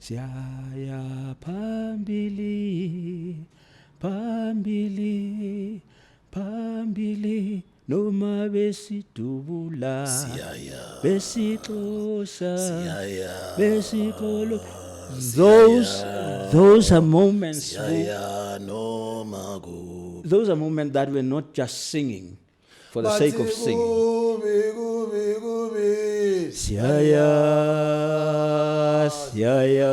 Siyaya phambili, phambili, phambili. Noma besidubula, besixosa, besikolo. Those are moments. Those are moments that we're not just singing for the sake of singing. Siyaya, siyaya,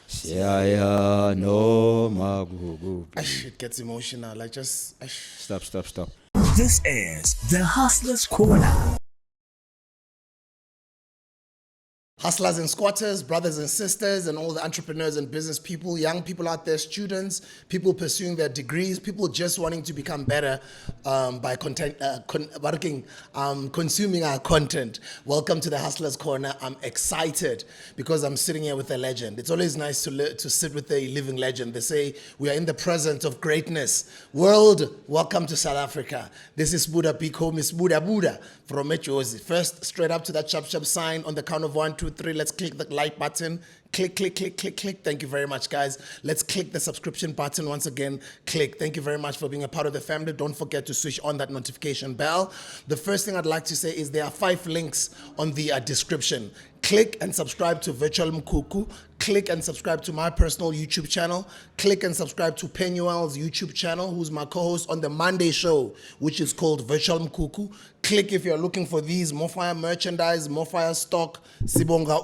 siyaya noma gugu. It gets emotional. I just Stop. This is the Hustler's Corner. Hustlers and squatters, brothers and sisters, and all the entrepreneurs and business people, young people out there, students, people pursuing their degrees, people just wanting to become better by consuming our content. Welcome to the Hustlers Corner. I'm excited because I'm sitting here with a legend. It's always nice to sit with a living legend. They say we are in the presence of greatness. World, welcome to South Africa. This is Buddha Pico, Miss Buddha from Mkhize. First, straight up to that chop sign on the count of 1, 2, 3. Let's click the like button. Click. Thank you very much, guys. Let's click the subscription button once again. Click. Thank you very much for being a part of the family. Don't forget to switch on that notification bell. The first thing I'd like to say is there are 5 links on the description. Click and subscribe to Virtual Mkhuku. Click and subscribe to my personal YouTube channel. Click and subscribe to Penuel's YouTube channel, who's my co-host on the Monday show, which is called Virtual Mkhuku. Click if you're looking for these more fire merchandise, more fire stock. Sibonga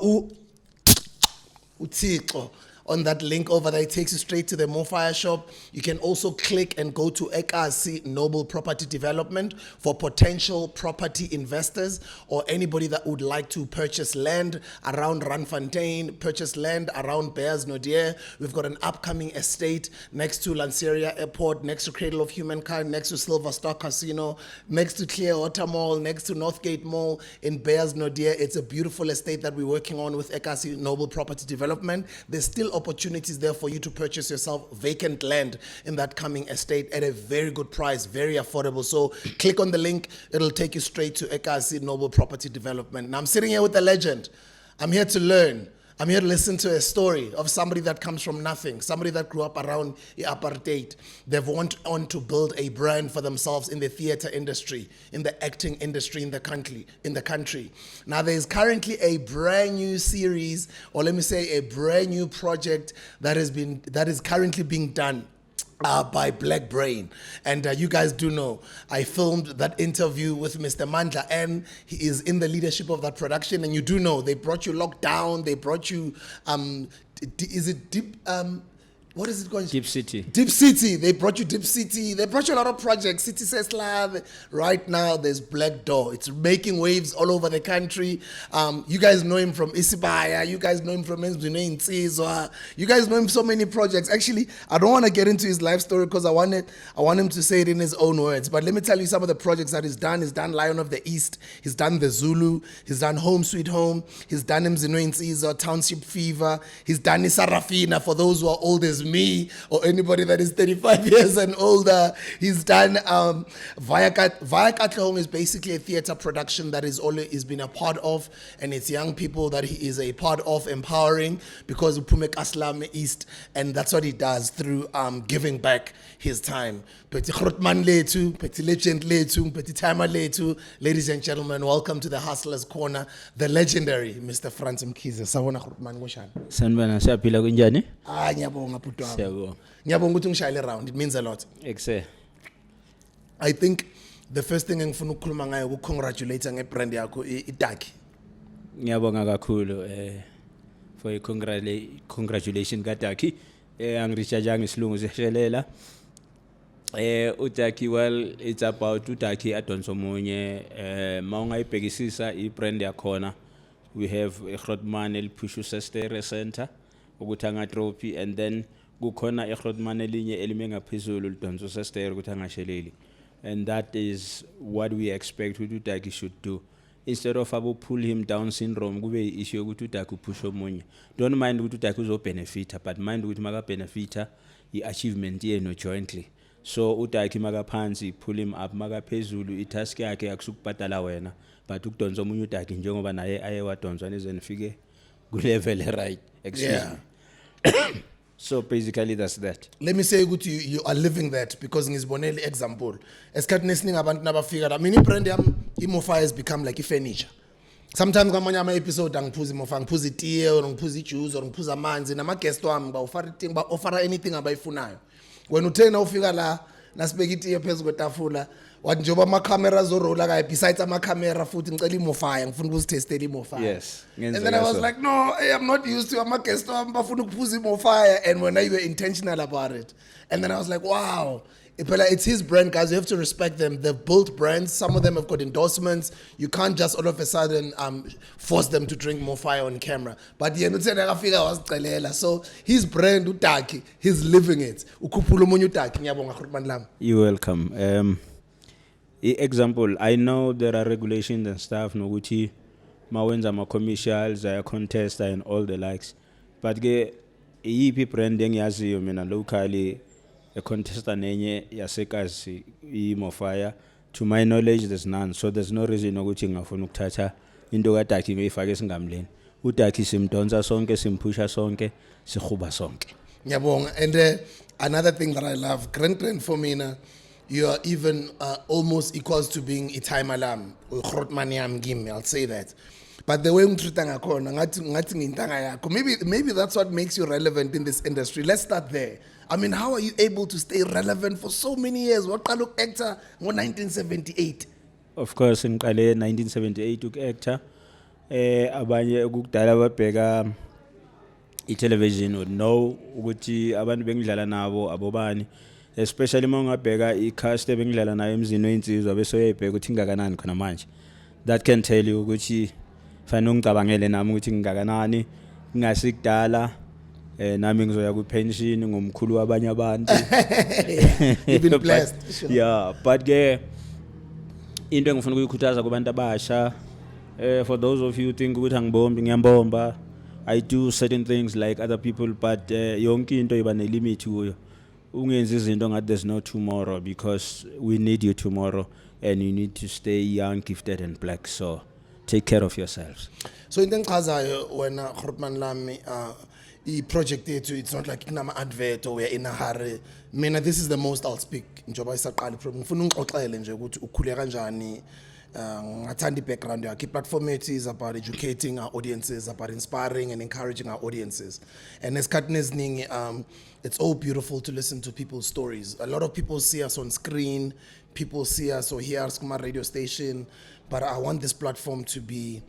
Utiko. On that link over there, it takes you straight to the Mofire shop. You can also click and go to Ekasi Noble Property Development for potential property investors or anybody that would like to purchase land around Randfontein, purchase land around Bears Nodier. We've got an upcoming estate next to Lanseria Airport, next to Cradle of Humankind, next to Silver Star Casino, next to Clearwater Mall, next to Northgate Mall in Bears Nodier. It's a beautiful estate that we're working on with Ekasi Noble Property Development. There's still opportunities there for you to purchase yourself vacant land in that coming estate at a very good price, very affordable. So click on the link, it'll take you straight to Ekasi Noble Property Development. Now I'm sitting here with a legend. I'm here to learn. I'm here to listen to a story of somebody that comes from nothing, somebody that grew up around the Apartheid. They've went on to build a brand for themselves in the theater industry, in the acting industry in the country. Now there's currently a brand new series, or let me say a brand new project that is currently being done by Black Brain. And you guys do know, I filmed that interview with Mr. Mandla, and he is in the leadership of that production. And you do know, they brought you Lockdown, they brought you, is it Deep, what is it called? Deep City. Deep City. They brought you Deep City. They brought you a lot of projects. City Sesla. Right now, there's Black Door. It's making waves all over the country. You guys know him from Isibaya. You guys know him from Wezinsizwa. You guys know him so many projects. Actually, I don't want to get into his life story because I want him to say it in his own words. But let me tell you some of the projects that he's done. He's done Lion of the East. He's done The Zulu. He's done Home Sweet Home. He's done Emzini, Township Fever. He's done Sarafina for those who are old as me or anybody that is 35 years and older. He's done Vaya Katlehong is basically a theater production that he's been a part of, and it's young people that he is a part of empowering because Upumek Aslam East, and that's what he does through giving back his time. Petit Grootman Letu, Petit Legend Letu, Petit Timer Letu. Ladies and gentlemen, welcome to the Hustlers Corner, the legendary Mr. Frans Mkhize. Sawona Grootman Goshan. Sanibona siyaphila kunjani? Ngiyabonga bhuti wami. Siyabonga. Ngiyabonga ukuthi ngishayele round. It means a lot. Ekse. I think the first thing engifuna ukukhuluma ngayo ukukongratulate ngebrand yakho iDakie. Ngiyabonga kakhulu for a congratulation ka Dakie. Angiricharge ngesilungu seshelela. uDakie, well, it's about uDakie adonso munye mawungayibhekisisa ibrand yakhona. We have eGrootman elipushu Sestere Center ukuthi angatrophy, and then kukhona eGrootman elinye elime ngaphezulu lidonso Sestere ukuthi angasheleli. And that is what we expect uDakie should do. Instead of pull him down syndrome, kube issue ukuthi uDakie push omunye. Don't mind ukuthi uDakie uzobenefita, but mind ukuthi maka benefita i-achievement yenu jointly. So uDakie makaphansi pull him up, makaphezulu itask yakhe akusukubhadala wena, but ukudonsa omunye uDakie njengoba naye aye wadonswa neze nifike level right. Excuse Yeah. me. So basically that's that. Let me say ukuthi you are living that because ngizibonele example. Esikhathini esiningi abantu nabafika la mina ibrand yami iMofa has become like furniture. Sometimes ngamanye ama episode angiphuza iMofa, ngiphuza itiye or ngiphuza ijuice or ngiphuza amanzi nama guest wami ba offer anything abayifunayo. When uthena ufika la nasibeka itiye phezulu kwetafula wathi njoba ama cameras orola kaye besides ama camera futhi ngicela iMofa ngifuna ukuzitestela iMofa. Yes. And then I was like, no, hey, I'm not used to. I'm a guest. I'm fire. And when you were intentional about it, and then I was like, wow, it's his brand, guys. You have to respect them. They've built brands. Some of them have got endorsements. You can't just all of a sudden force them to drink more fire on camera. But the end, so his brand, Dakie, he's living it. You're welcome. Example, I know there are regulations and stuff. Noguchi. Mawenza ma commercials, contests and all the likes. But ge EP branding yaziyo mina locally a contestant nenye yasekasi iMofa. To my knowledge there's none. So there's no reason ukuthi ngafuna ukuthatha into kaDakie ngiyifake singamleni. uDakie simdonsa sonke simpusha sonke sikhuba sonke. Ngiyabonga. And another thing that I love, grand for me na, you are even almost equals to being Itime Alam or Grotman yam game, I'll say that. But the way maybe that's what makes you relevant in this industry. Let's start there. I mean, how are you able to stay relevant for so many years? What kind of actor in 1978? Of course, in 1978 actor. Abanye ukudala babheka television would know ukuthi abantu bengidlala nabo abobani, especially mangabheka icast ebengidlala nayo Emzini Wezinsizwa bese uyayibheka ukuthi ingakanani khona manje. That can tell you ukuthi fanele ngicabangele nami ukuthi ngingakanani ngingasikudala nami ngizoya ku pension ngomkhulu wabanye abantu. You've been blessed. Sure. Yeah, but into engifuna ukuyikhuthaza kubantu abasha, for those of you think ukuthi angibombi ngiyambomba, I do certain things like other people, but yonke into iba ne limit kuyo. Ungenzi izinto ngathi there's no tomorrow, because we need you tomorrow and you need to stay young, gifted and black. So take care of yourselves. So into engichazayo wena Grootman lami project yethu, it's not like inama advert or we're in a hurry. Mina this is the most I'll speak njoba isaqala program. Ngifuna ungixoxele nje ukuthi ukhule kanjani, ngathanda background yakhe. Platform yethu is about educating our audiences, about inspiring and encouraging our audiences. And esikhathini esiningi it's all beautiful to listen to people's stories. A lot of people see us on screen, people see us or hear us on my radio station, but I want this platform to be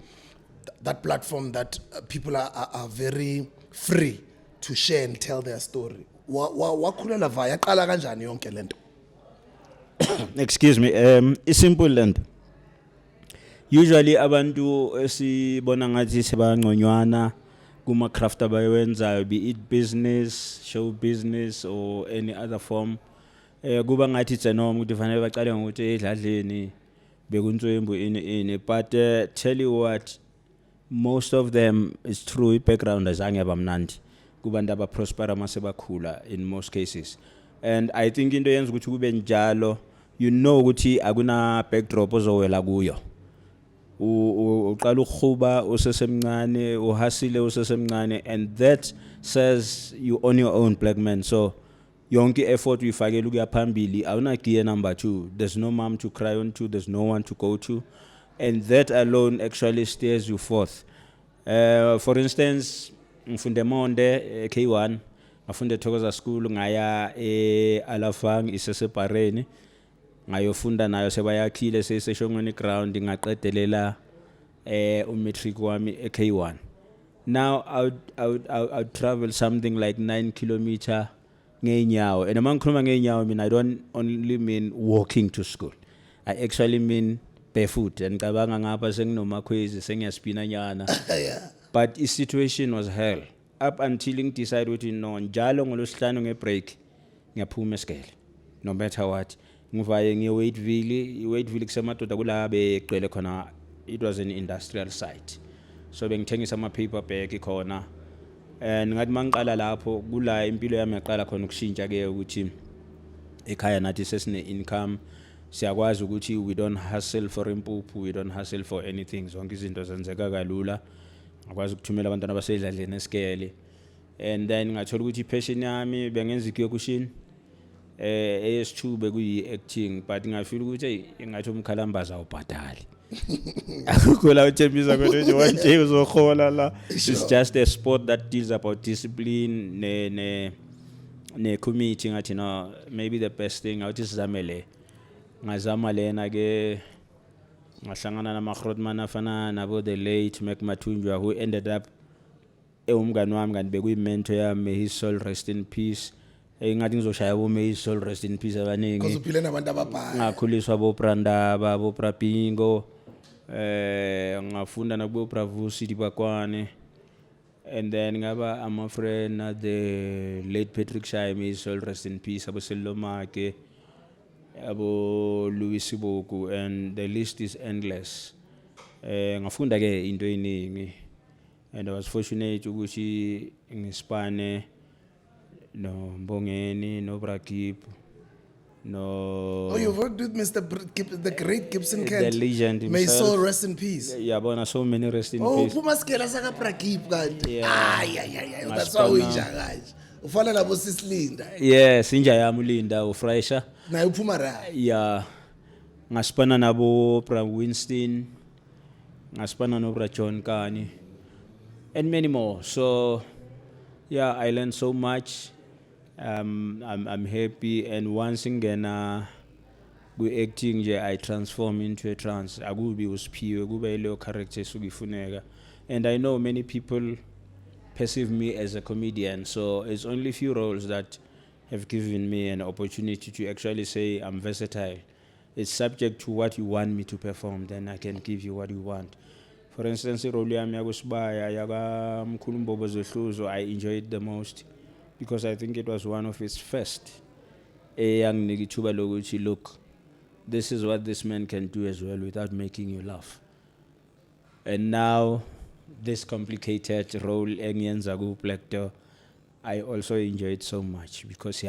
that platform that people are very free to share and tell their story. Wakhulela vaya qala kanjani yonke lento? Excuse me, it's simple land. Usually abantu esibona ngathi sebangconywana kuma craft abayenzayo, be it business, show business or any other form, kuba ngathi it's a norm ukuthi fanele baqale ngokuthi edladleni bekuntswembu ini, but tell you what, most of them is true background azange abamnandi kubantu aba prosper masebakhula in most cases. And I think into yenza ukuthi kube njalo, you know ukuthi akuna backdrop ozowela kuyo. Uqala ukhuba usesemncane, uhasile usesemncane, and that says you on your own, black man. So yonke effort uyifakela ukuya phambili, awuna gear number 2. There's no mom to cry on to, there's no one to go to, and that alone actually steers you forth. For instance, ngifunde Monde K1, ngafunde Thokoza School, ngaya Alafang isesepareni, ngayofunda nayo sebayakhile seseshongweni ground, ngaqedelela umatric wami K1. Now I would travel something like 9 kilometer ngeenyawo, and mangikhuluma ngeenyawo, I mean I don't only mean walking to school, I actually mean barefoot. And ngicabanga ngapha senginoMkhize sengiyaspina nyana. Yeah. But the situation was hell up until I decided ukuthi no, njalo ngolosihlanu ngebreak ngiyaphuma esikele no matter what. Ngivaye ngiye-Waitville kusemadoda kula begcwele khona, it was an industrial site, so bengithengisa ama-paperback khona. And ngathi mangiqala lapho kula impilo yami yaqala khona ukushintsha ke ukuthi ekhaya nathi sesine income, siyakwazi ukuthi we don't hustle for impuphu, we don't hustle for anything, zonke izinto zenzeka kalula. ngakwazi ukuthumela abantwana abasedladleni esikele, and then ngathola ukuthi passion yami bengenza ikuyokushini AS2 bekuyi-acting, but ngafeel ukuthi ngathi umkhalambaza awubhadali. Akukho la uthembisa ukuthi one day uzohola la. It's just a sport that deals about discipline ne committee. Ngathi no, maybe the best thing awuthi sizamele ngazama lena ke ngahlangana nama-Grootman afana nabo the late Mkhize, who ended up umngani wami kanti bekuyi-mentor yami. May his soul rest in peace. Ngathi ngizoshaya bo may his soul rest in peace abaningi. Because uphile nabantu ababhaya. Ngakhuliswa bo Brandaba, bo Prapingo, ngafunda nakubo Pravusi Dibakwane, and then ngaba I'm a friend at the late Patrick Shai, may his soul rest in peace, abo Selomake, abo Louis Siboku, and the list is endless. Ngafunda ke into eningi, and I was fortunate ukuthi ngispane no Mbongeni, no Brakip, no. Oh, you've worked with Mr. The great Gibson Kent. The legend himself. May his soul rest in peace. Yeah, but so many rest in peace. Oh, Pumaskela saka Prakip kanti. Yeah. Ay. That's why we jagaje. Ufana labo sisilinda. Yes, inja yami ulinda ufresha. Na uphuma ra. Yeah. Ngaspana nabo Bra Winston, ngaspana no Bra John Kani, and many more. So yeah, I learned so much. I'm happy, and once again we acting I transform into a trance. Akubi usphiwe kuba ile character sugifuneka, and I know many people perceive me as a comedian, so it's only few roles that have given me an opportunity to actually say I'm versatile. It's subject to what you want me to perform, then I can give you what you want. For instance, role yami yakusibaya yaka Mkhulumbobo Zehluzo, I enjoyed the most because I think it was one of its first. Look, this is what this man can do as well without making you laugh. And now, this complicated role, Enyenzagu Black Door, I also enjoyed so much because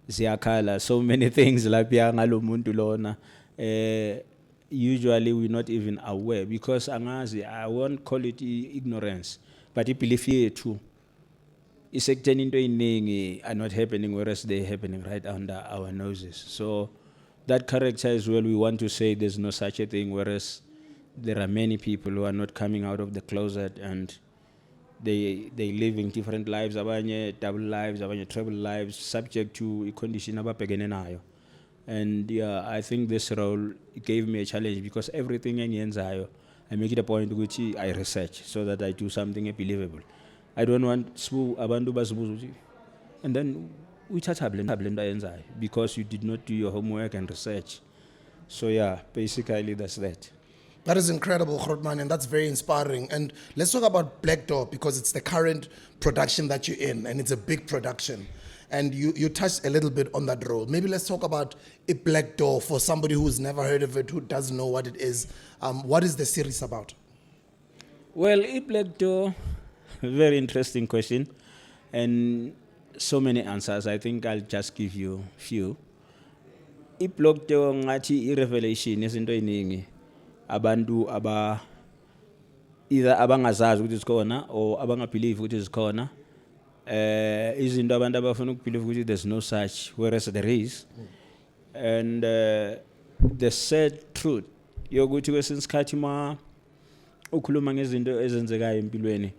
ziyakhala so many things lapha ngalo muntu lona. Usually we're not even aware because angazi, I won't call it ignorance, but I believe yethu isekuteni into eyiningi are not happening, whereas they're happening right under our noses. So that character as well, we want to say there's no such a thing, whereas there are many people who are not coming out of the closet and they living different lives, abanye double lives, abanye triple lives, subject to a condition ababhekene nayo. And yeah, I think this role gave me a challenge because everything engiyenzayo, I make it a point which I research so that I do something believable. I don't want abantu basibuza and then we chat because you did not do your homework and research. So yeah, basically that's that. That is incredible, Grootman, and that's very inspiring. And let's talk about Black Door because it's the current production that you're in, and it's a big production. And you touched a little bit on that role. Maybe let's talk about a Black Door for somebody who's never heard of it, who doesn't know what it is. What is the series about? Well, a Black Door, very interesting question, and so many answers. I think I'll just give you a few. A Black Door ngathi revelation izinto eziningi. Abantu either abangazazi ukuthi isikhona or abangabelieve ukuthi isikhona. Izinto abantu abafuna ukubelieve ukuthi there's no such, whereas there is. And the sad truth yokuthi kwesinye isikhathi ma ukhuluma ngezinto ezenzekayo empilweni,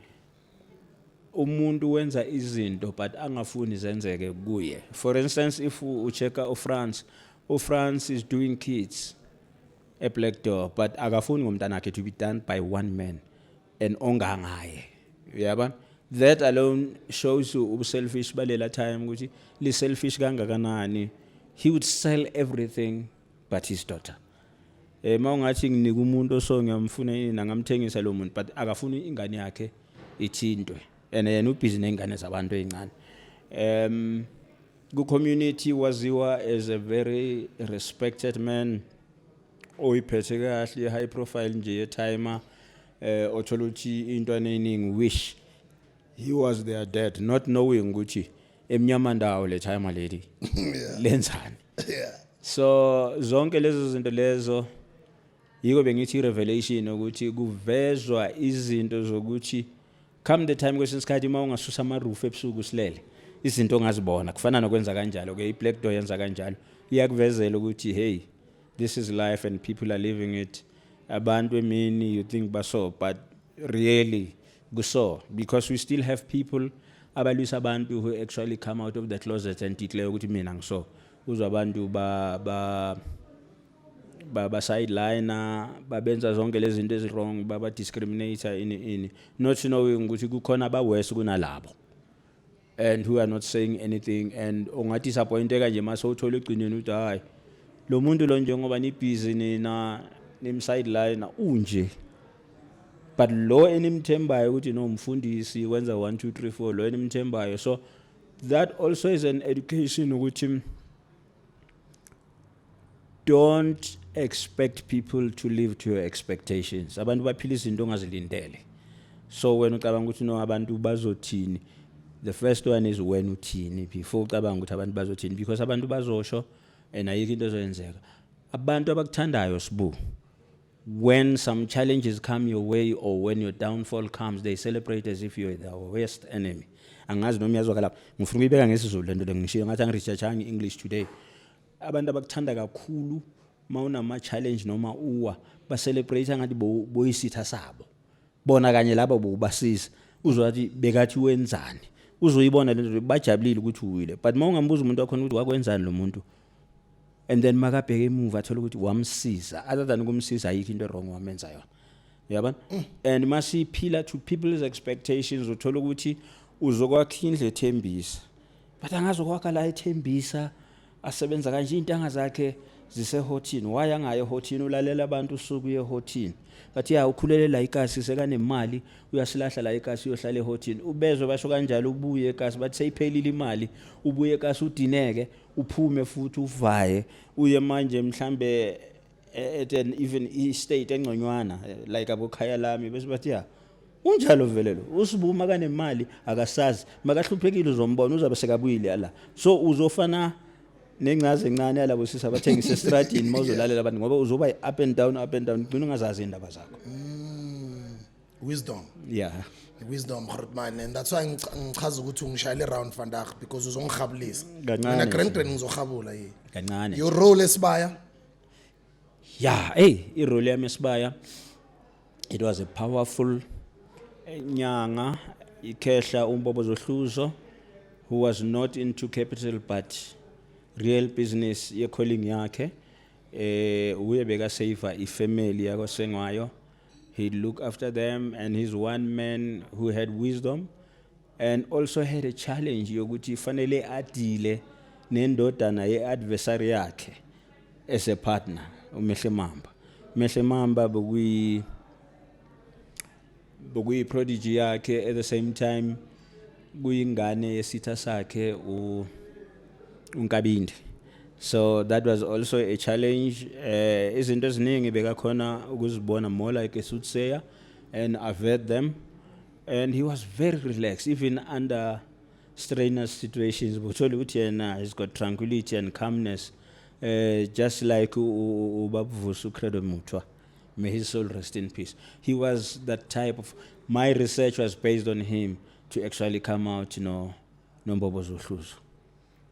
umuntu wenza izinto but angafuni zenzeke kuye. For instance, if you check Frans, Frans is doing kids a Black Door, but akafuni ngomntanakhe to be done by one man and ongangaye. Uyabona? That alone shows you selfish balela time ukuthi li selfish kangakanani. He would sell everything but his daughter. Mawungathi nginika umuntu so ngiyamfuna yini ngamthengisa lo muntu, but akafuni ingane yakhe ithintwe. And yena ubhizi nengane zabantu ezincane. Ku community waziwa as a very respected man. Oyiphethe kahle, high profile nje timer, othola ukuthi into eningi wish he was their dad, not knowing ukuthi emnyama ndawo le timer lady lenzani. So zonke lezo zinto lezo yiko bengithi revelation ukuthi kuvezwa izinto zokuthi come the time kwesinye isikhathi uma ungasusa ama-roof ebusuku silele izinto ongazibona kufana nokwenza kanjalo ke i-black door yenza kanjalo iyakuvezela ukuthi hey this is life and people are living it abantu emini you think baso but really kuso because we still have people abalwisa abantu who actually come out of the closet and declare ukuthi mina ngiso uzwa abantu ba sideliner babenza zonke lezi zinto ezirong baba discriminator in not knowing ukuthi kukhona abawese kunalabo and who are not saying anything and unga disappointeka nje mase uthola egcineni uthi hayi lo muntu lo njengoba ni busy nina nim sideliner unje but lo enimthembayo ukuthi no mfundisi wenza 1 2 3 4 lo enimthembayo so that also is an education ukuthi don't expect people to live to your expectations abantu baphila izinto ongazilindele so wena ucabanga ukuthi no abantu bazothini the first one is when uthini before ucabanga ukuthi abantu bazothini because abantu bazosho and ayikho into ezoyenzeka abantu abakuthandayo sibu when some challenges come your way or when your downfall comes they celebrate as if you're their worst enemy angazi noma yazwakala ngifuna ukuyibeka ngesizulu lento lengishiya ngathi angiresearchanga English today abantu abakuthanda kakhulu mawunama challenge noma uwa ba celebrate ngathi boyisitha sabo bona kanye labo bobasiza uzwathi bekathi wenzani uzoyibona lento bajabulile ukuthi uwile but mawungambuza umuntu wakhona ukuthi wakwenzani lo muntu and then makabheke emuva athola ukuthi wamsiza other than ukumsiza ayikho into wrong wamenza yona yabona and masiphila to people's expectations uthola ukuthi uzokwakha indle ethembisa but angazokwakha la ethembisa asebenza kanje intanga zakhe zisehotini why angaye hotini ulalela abantu usuku yehotini bathi ya ukhulele la Ekasi sekanemali uyasilahla la Ekasi uyohlala ehotini ubezwe basho kanjalo ubuye Ekasi bathi seyiphelile imali ubuye Ekasi udineke uphume futhi uvaye uye manje mhlambe at an even estate engconywana like abokhaya lami bese bathi ya unjalo velelo usibuma kanemali akasazi makahluphekile uzombona uzabe sekabuyile la so uzofana nencaze encane yalabo sisa bathengisa estradini mawuzolalela abantu ngoba uzoba up and down ugcina ungazazi indaba zakho wisdom yeah wisdom man and that's why ngichaza ukuthi ungishayile round vandag because uzongikhabulisa Kancane mina grand ngizokhabula yini kancane your role esibaya yeah hey irole yami esibaya it was a powerful nyanga ikhehla umbobo zohluzo who was not into capital but real business ye calling yakhe uye beka saver ifamily yako sengwayo he look after them and he's one man who had wisdom and also had a challenge yokuthi fanele adile nendodana ye adversary yakhe as a partner Mkhize bokuyi prodigy yakhe at the same time kuyingane yesitha sakhe unkabindi so that was also a challenge izinto eziningi bekakhona ukuzibona more like a soothsayer and avert them and he was very relaxed even under strenuous situations but he's got tranquility and calmness just like ubabuvusa uCredo Mutwa may his soul rest in peace he was that type of my research was based on him to actually come out nombobo zohluzo.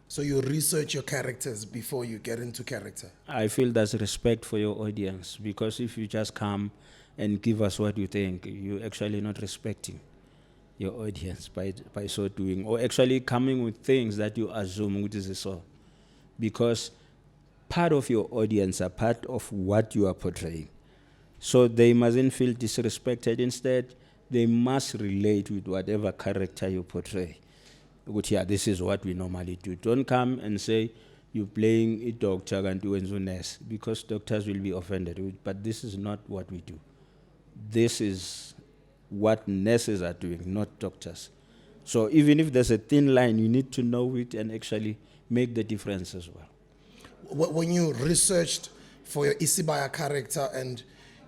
So you research your characters before you get into character. I feel that's respect for your audience because if you just come and give us what you think, you're actually not respecting your audience by so doing, or actually coming with things that you assume which is so. Because part of your audience are part of what you are portraying. So they mustn't feel disrespected. Instead, they must relate with whatever character you portray. Yeah, this is what we normally do. Don't come and say you're playing a doctor and doing a nurse because doctors will be offended. But this is not what we do. This is what nurses are doing, not doctors. So even if there's a thin line, you need to know it and actually make the difference as well. When you researched for your Isibaya character and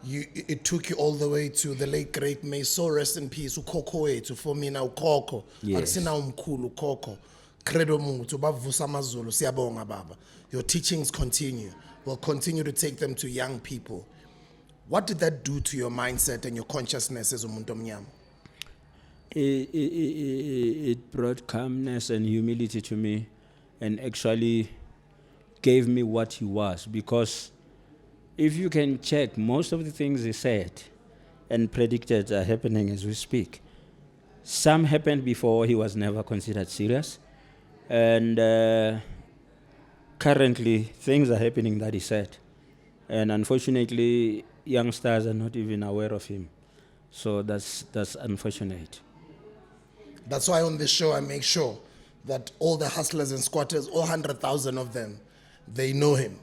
it took you all the way to the late great, may so rest in peace, ukhokho wethu for me now ukhokho akusina umkhulu ukhokho Credo Muthu bavusa amazulu siyabonga baba your teachings continue will continue to take them to young people What did that do to your mindset and your consciousness as umuntu omnyama? It brought calmness and humility to me, and actually gave me what he was. Because if you can check, most of the things he said and predicted are happening as we speak. Some happened before he was never considered serious, and currently things are happening that he said, and unfortunately youngsters are not even aware of him. So that's unfortunate. That's why on this show I make sure that all the hustlers and squatters, all 100,000 of them, they know him.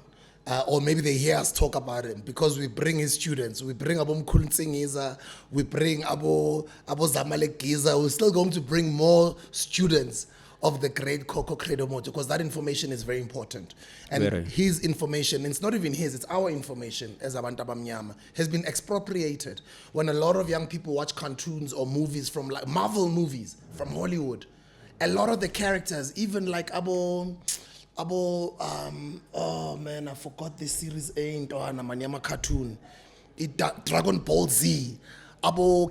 Or maybe they hear us talk about him, because we bring his students. We bring Abo Mkhize, we bring Abo Mkhize. We're still going to bring more students of the great Coco Credo Moto, because that information is very important. And Very. his information, it's not even his, it's our information as Abantu Abamnyama, has been expropriated. When a lot of young people watch cartoons or movies from like Marvel movies from Hollywood, a lot of the characters, even like oh man, I forgot this series ain't or Manyama cartoon. Dragon Ball Z,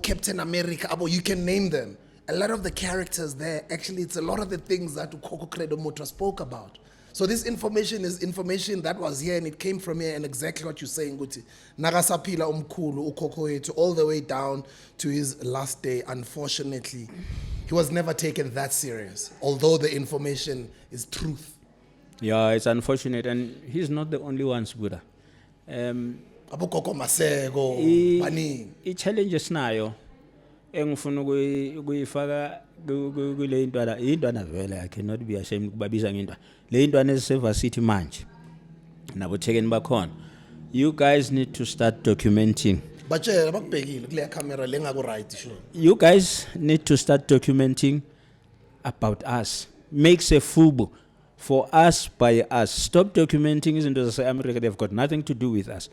Captain America, you can name them. A lot of the characters there, actually, it's a lot of the things that Coco Credo Motra spoke about. So this information is information that was here and it came from here, and exactly what you're saying, Guti. Nagasapila umkulu, ukoko yetu, all the way down to his last day. Unfortunately, he was never taken that serious, although the information is truth. Yeah, it's unfortunate, and he's not the only one, Buddha. Abukoko Masego, Bani. I-challenges nayo engifuna ukuyifaka kule intwana vele, I cannot be ashamed ukubabiza ngintwana. Le intwana ezisevarsity manje nabothekeni bakhona. You guys need to start documenting. Batshela bakubhekile kule camera lengaku right sure. You guys need to start documenting about us. Make a fubo for us by us. Stop documenting izinto zase-America. They've got nothing to do with us.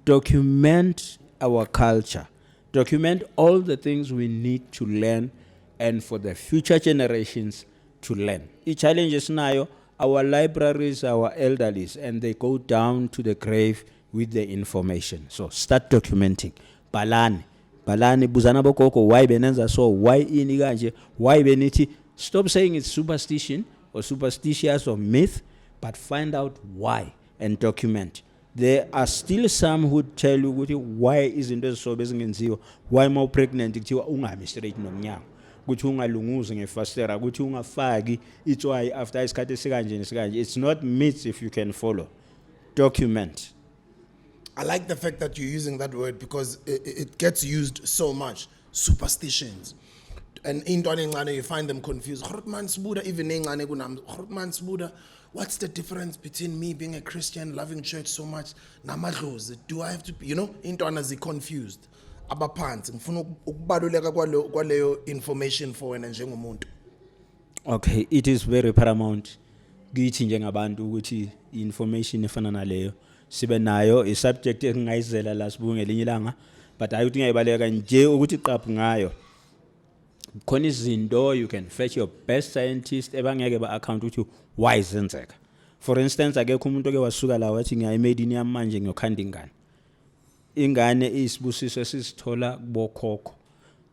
Document our culture. Document all the things we need to learn and for the future generations to learn. The challenge is now our libraries, our elderlies, and they go down to the grave with the information. So start documenting. Balani, buzana bokoko, why benenza so, why iniganje, why beniti. Stop saying it's superstition or superstitious or myth, but find out why and document. There are still some who tell you why isn't this so bezingenziwa, why more pregnant kuthiwa ungami straight nomnyango, ukuthi ungalunguzi ngefastera, ukuthi ungafaki itswayi after isikhathi esikanje nesikanje. It's not myths if you can follow. Document. I like the fact that you're using that word because it gets used so much. Superstitions. And in Doningane, you find them confused. Even in what's the difference between me being a Christian, loving church so much? Do I have to, in Donazi confused. Abaphansi ngifuna ukubaluleka kwaleyo information for wena njengomuntu. Okay, it is very paramount kithi njengabantu ukuthi information efana naleyo sibe nayo i subject engayizela la sibuke ngelinye ilanga, but ayi ukuthi ngayibaleka nje ukuthi iqaphu ngayo. Khona izinto you can fetch your best scientist ebangeke ba account ukuthi why zenzeka. For instance, akekho umuntu oke wasuka la wathi ngiyayimade ini yamanje ngiyokhanda ingane isibusiso esisithola kubokhokho.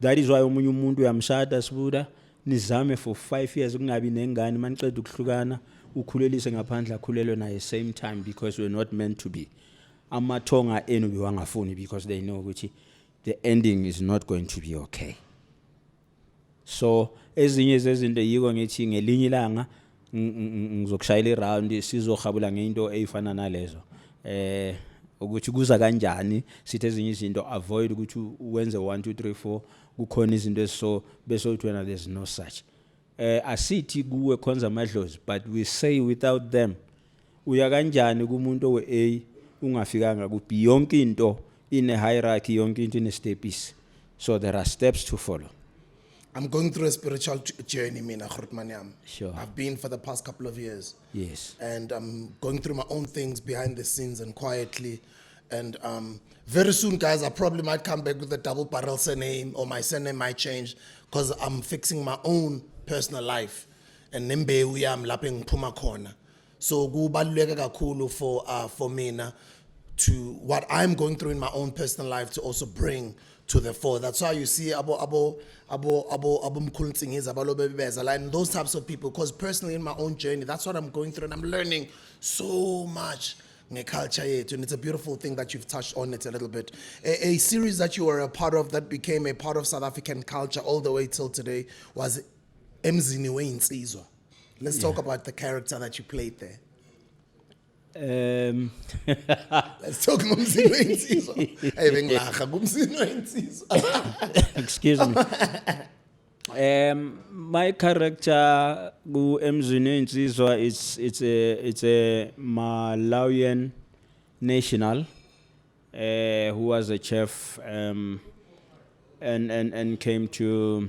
That is why omunye umuntu uyamshada sibuda nizame for 5 years kungabi nengane, maniqeda ukuhlukana ukhulelise ngaphandle akhulelwe naye same time, because we're not meant to be. Amathonga enu biwangafuni because they know ukuthi the ending is not going to be okay. So ezinye zezinto yiko ngithi ngelinye ilanga ngizokushayela iround sizohabula ngento eyifana nalezo. Ukuthi kuza kanjani sithi ezinye izinto avoid ukuthi wenze 1 2 3 4 kukhona izinto eso bese uthi wena there's no such. Asithi kuwe khonza amadlozi, but we say without them uya kanjani kumuntu we A ungafikanga ku B. Yonke into in a hierarchy, yonke into in steps. So there are steps to follow. I'm going through a spiritual journey, Mina Grootmaniam. Sure. I've been for the past couple of years. Yes. And I'm going through my own things behind the scenes and quietly. And very soon, guys, I probably might come back with a double barrel surname, or my surname might change because I'm fixing my own personal life. And nembe uyam lapeng puma corner. So kubaluleke kakhulu for Mina to what I'm going through in my own personal life to also bring to the fore. That's why you see Mkhize, and those types of people, because personally in my own journey, that's what I'm going through, and I'm learning so much culture yet, and it's a beautiful thing that you've touched on it a little bit. A series that you were a part of that became a part of South African culture all the way till today was Emzini Wezinsizwa. Let's talk about the character that you played there. Let's talk Emzini Wezinsizwa. Excuse me. My character, Emzini Wezinsizwa, it's a Malawian national who was a chef and came to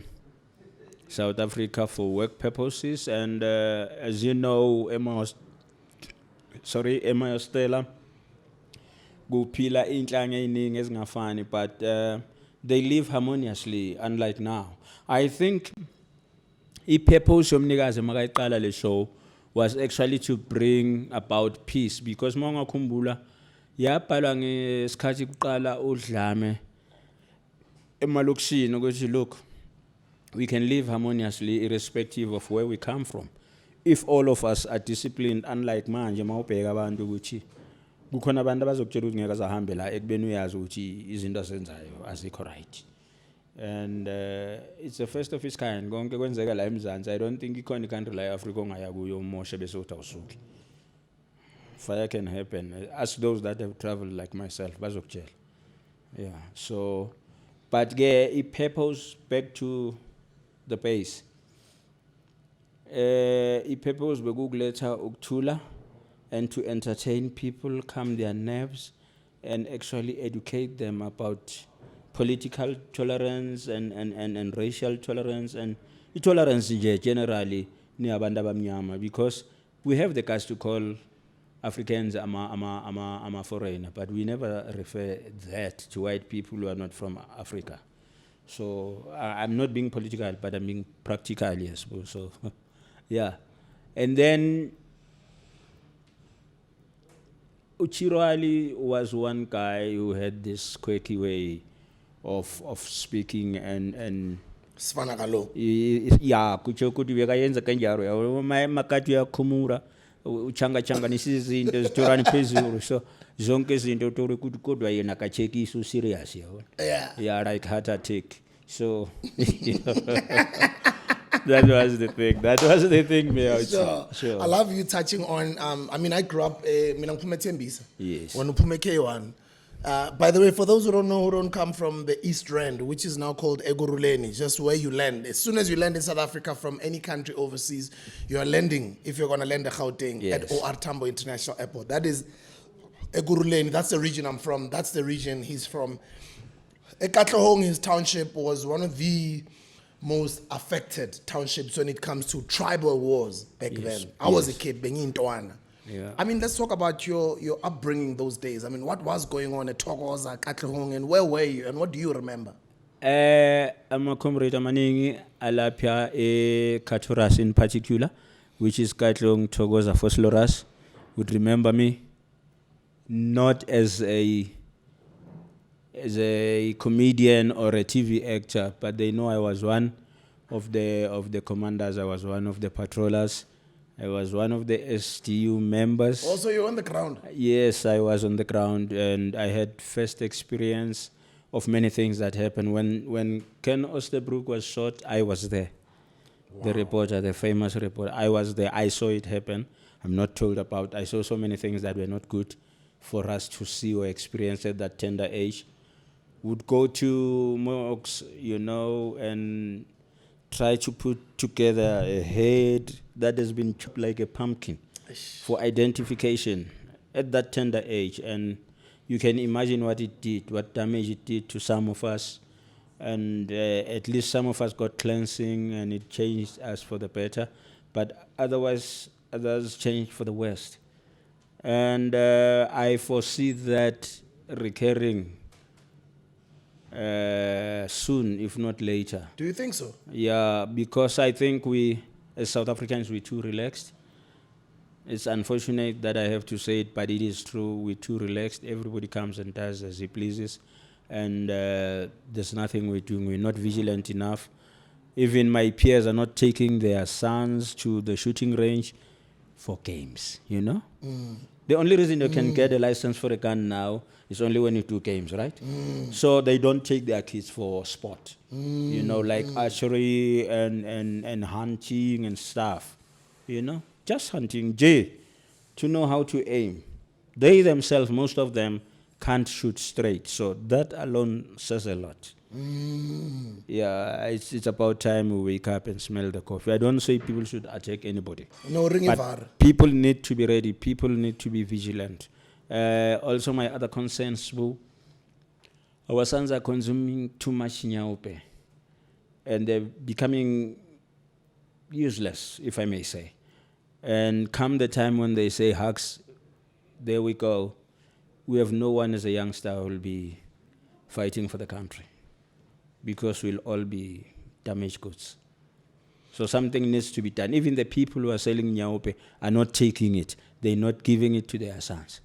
South Africa for work purposes. And as you know, Emma Stella, kuphila inhlanga eziningi ezingafani, but they live harmoniously, unlike now. I think i-purpose yomnikazi makayiqala le show was actually to bring about peace, because mawungakhumbula yabhalwa ngesikhathi kuqala udlame emalokishini ukuthi look, we can live harmoniously irrespective of where we come from if all of us are disciplined, unlike manje mawubheka abantu ukuthi kukhona abantu abazokutshela ukuthi ngeke azahambe la ekubeni uyazi ukuthi izinto azenzayo azikho right. And it's the first of its kind. Konke kwenzeka la eMzansi, I don't think ikhona country la eAfrica ongaya kuyo umoshe bese uthi awusuki. Fire can happen. Ask those that have traveled like myself, bazokutshela. Yeah. So, but i-purpose, back to the base. I-purpose bekukuletha ukuthula and to entertain people, calm their nerves, and actually educate them about political tolerance and racial tolerance and tolerance generally ni abantu abamnyama, because we have the guts to call Africans ama foreigner, but we never refer that to white people who are not from Africa. So I'm not being political, but I'm being practical, I suppose. So yeah. And then Uchiro Ali was one guy who had this quirky way of speaking and yeah, kucho kuti vekayenza kanjaro ya makati ya kumura uchanga nisizinto zitorani phezulu, so zonke izinto tori kuti kodwa yena kachekisa serious yeah, like heart attack. So that was the thing me. Sure. I love you touching on I mean, I grew up mina ngiphume eThembisa. Yes. When uphume K1. By the way, for those who don't know, who don't come from the East Rand, which is now called Egoruleni, just where you land. As soon as you land in South Africa from any country overseas, you are landing, if you're going to land at Gauteng, at OR Tambo International Airport. That is Egoruleni. That's the region I'm from. That's the region he's from. Ekatlohong, his township, was one of the most affected townships when it comes to tribal wars back then. I was a kid, Bengi Ntoana. Yeah. I mean, let's talk about your upbringing those days. I mean, what was going on at Thokoza, Katlehong, and where were you, and what do you remember? I'm a comrade Maningi, Alapia Katuras in particular, which is Katlehong, Thokoza, Fosloras, would remember me not as a comedian or a TV actor, but they know I was one of the commanders. I was one of the patrollers. I was one of the STU members. Also, you're on the ground? Yes, I was on the ground, and I had first experience of many things that happened. When Ken Osterbrook was shot, I was there. Wow. The reporter, the famous reporter, I was there. I saw it happen. I'm not told about. I saw so many things that were not good for us to see or experience at that tender age. Would go to mosques, and try to put together a head that has been chopped like a pumpkin for identification at that tender age. And you can imagine what it did, what damage it did to some of us. And at least some of us got cleansing and it changed us for the better. But otherwise, others changed for the worst. And I foresee that recurring soon, if not later. Do you think so? Yeah, because I think we, as South Africans, we're too relaxed. It's unfortunate that I have to say it, but it is true. We're too relaxed. Everybody comes and does as he pleases. And there's nothing we're doing. We're not vigilant enough. Even my peers are not taking their sons to the shooting range for games, you know? The only reason you can get a license for a gun now is only when you do games, right? So they don't take their kids for sport, you know, like archery and hunting and stuff, you know? Just hunting, to know how to aim. They themselves, most of them, can't shoot straight. So that alone says a lot. Yeah, it's about time we wake up and smell the coffee. I don't say people should attack anybody. No, ring But people need to be ready. People need to be vigilant. Also, my other concerns, our sons are consuming too much nyaupe. And they're becoming useless, if I may say. And come the time when they say hugs, there we go. We have no one as a youngster who will be fighting for the country, because we'll all be damaged goods. So something needs to be done. Even the people who are selling nyaupe are not taking it. They're not giving it to their sons.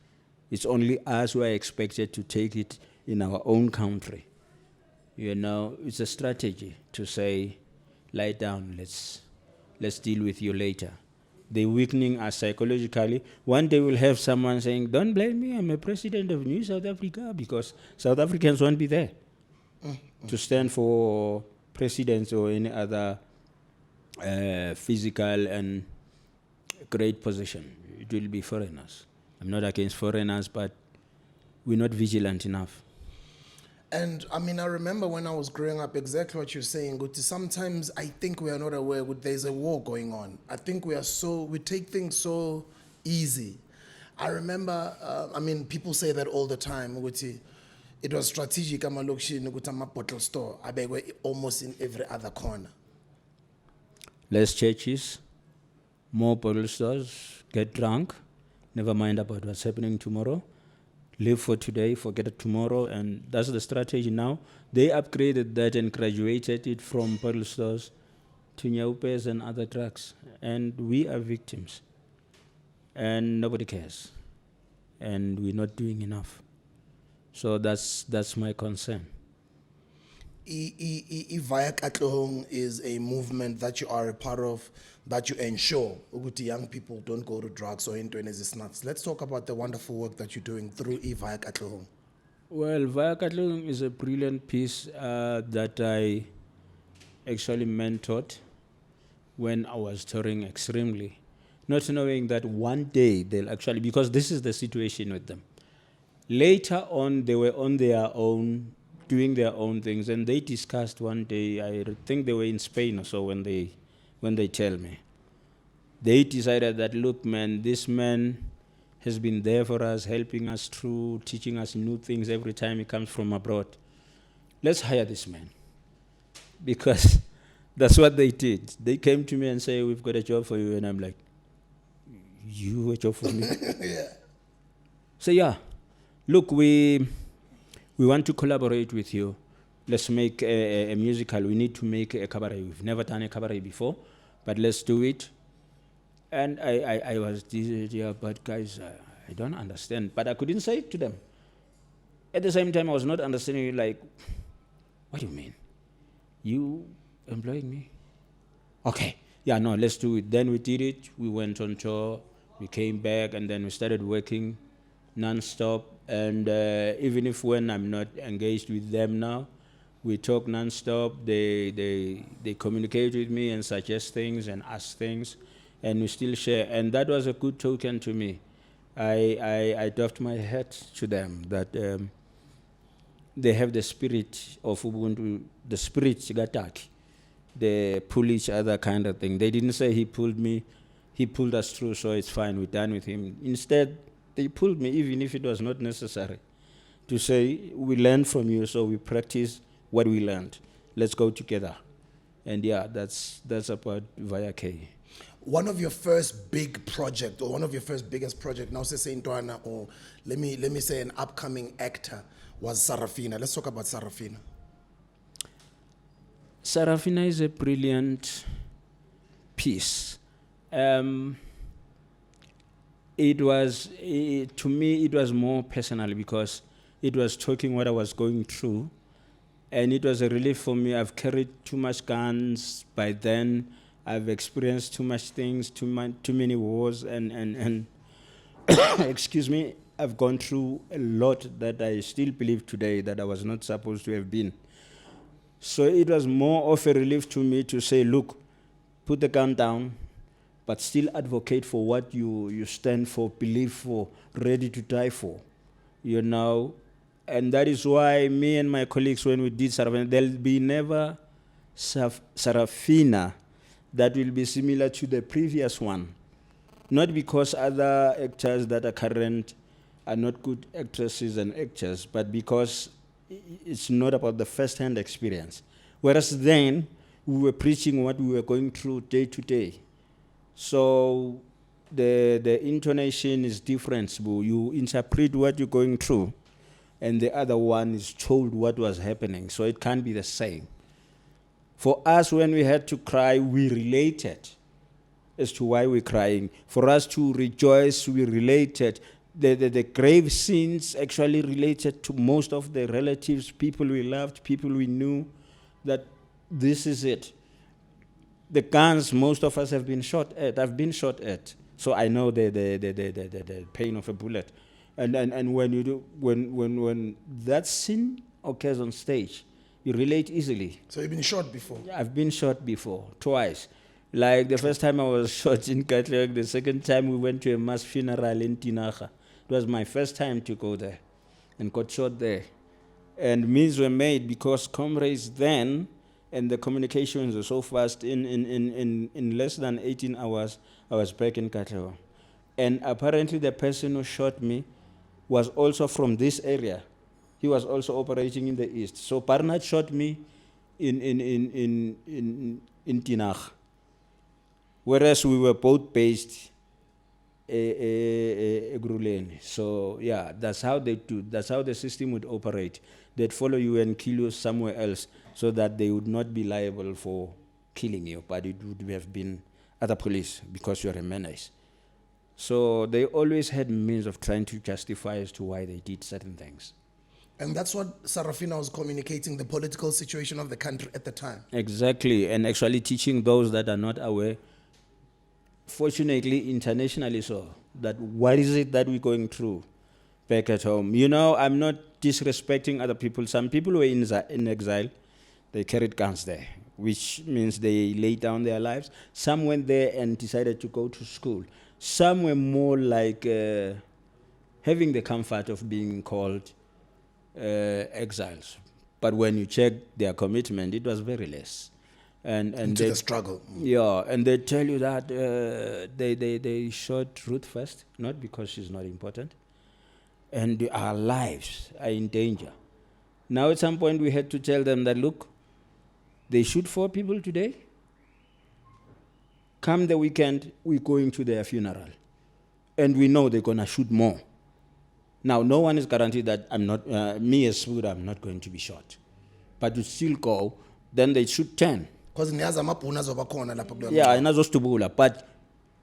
It's only us who are expected to take it in our own country. You know, it's a strategy to say, lie down, let's deal with you later. They're weakening us psychologically. One day we'll have someone saying, don't blame me, I'm a president of New South Africa, because South Africans won't be there to stand for presidents or any other physical and great position. It will be foreigners. I'm not against foreigners, but we're not vigilant enough. And I mean, I remember when I was growing up, exactly what you're saying, Guti. Sometimes I think we are not aware there's a war going on. I think we take things so easy. I remember, I mean, people say that all the time, Guti. It was strategic, a bottle store, almost in every other corner. Less churches, more bottle stores, get drunk, never mind about what's happening tomorrow. Live for today, forget tomorrow, and that's the strategy now. They upgraded that and graduated it from bottle stores to nyaupes and other drugs. And we are victims. And nobody cares. And we're not doing enough. So that's my concern. Vaya Katlehong is a movement that you are a part of, that you ensure young people don't go to drugs or into any snacks. Let's talk about the wonderful work that you're doing through Vaya Katlehong. Well, Vaya Katlehong is a brilliant piece that I actually mentored when I was touring extremely, not knowing that one day they'll actually, because this is the situation with them. Later on, they were on their own, doing their own things, and they discussed one day, I think they were in Spain or so when they tell me. They decided that, look, man, this man has been there for us, helping us through, teaching us new things every time he comes from abroad. Let's hire this man. Because that's what they did. They came to me and say, we've got a job for you. And I'm like, you a job for me? Yeah. So yeah, look, we want to collaborate with you. Let's make a musical. We need to make a cabaret. We've never done a cabaret before, but let's do it. And I was, yeah, but guys, I don't understand. But I couldn't say it to them. At the same time, I was not understanding, like, what do you mean? You employing me? Okay, yeah, no, let's do it. Then we did it. We went on tour. We came back, and then we started working non-stop. And even if when I'm not engaged with them now, we talk non-stop. They communicate with me and suggest things and ask things, and we still share. And that was a good token to me. I doffed my hat to them that they have the spirit of Ubuntu, the spirit Dakie. They pull each other kind of thing. They didn't say he pulled me, he pulled us through, so it's fine, we're done with him. Instead, they pulled me even if it was not necessary, to say, we learned from you, so we practice what we learned. Let's go together. And yeah, that's about Vaya K. One of your first big project, or one of your first biggest project, now say Ntwana, or let me say an upcoming actor, was Sarafina. Let's talk about Sarafina. Sarafina is a brilliant piece. It was, to me, it was more personal because it was talking what I was going through. And it was a relief for me. I've carried too much guns by then. I've experienced too much things, too many wars, and excuse me, I've gone through a lot that I still believe today that I was not supposed to have been. So it was more of a relief to me to say, look, put the gun down, but still advocate for what you stand for, believe for, ready to die for, you know. And that is why me and my colleagues, when we did Sarafina, there'll be never Sarafina that will be similar to the previous one. Not because other actors that are current are not good actresses and actors, but because it's not about the first-hand experience. Whereas then, we were preaching what we were going through day to day. So the intonation is different. You interpret what you're going through, and the other one is told what was happening. So it can't be the same. For us, when we had to cry, we related as to why we're crying. For us to rejoice, we related. The grave scenes actually related to most of the relatives, people we loved, people we knew, that this is it. The guns, most of us have been shot at. I've been shot at. So I know the pain of a bullet. And when that scene occurs on stage, you relate easily. So you've been shot before? I've been shot before, twice. Like the first time I was shot in Katlehong, the second time we went to a mass funeral in Tinaga. It was my first time to go there and got shot there. And means were made because comrades then, and the communications were so fast, in less than 18 hours, I was back in Katlehong. And apparently the person who shot me was also from this area. He was also operating in the east. So Barnard shot me in Tinag. Whereas we were both based Egruleni. So yeah, that's how they do. That's how the system would operate. They'd follow you and kill you somewhere else so that they would not be liable for killing you, but it would have been other police because you're a menace. So they always had means of trying to justify as to why they did certain things. And that's what Sarafina was communicating, the political situation of the country at the time. Exactly, and actually teaching those that are not aware, fortunately internationally so, that what is it that we're going through back at home. You know, I'm not disrespecting other people. Some people were in exile, they carried guns there, which means they laid down their lives. Some went there and decided to go to school. Some were more like having the comfort of being called exiles. But when you check their commitment, it was very less. And into the struggle. Yeah, and they tell you that they shot Ruth first, not because she's not important. And our lives are in danger. Now at some point we had to tell them that, look, they shoot 4 people today. Come the weekend, we're going to their funeral. And we know they're going to shoot more. Now, no one is guaranteed that I'm not, me as Vuka, I'm not going to be shot. But you still go, then they shoot 10. Because Yeah, and not just to Bula. But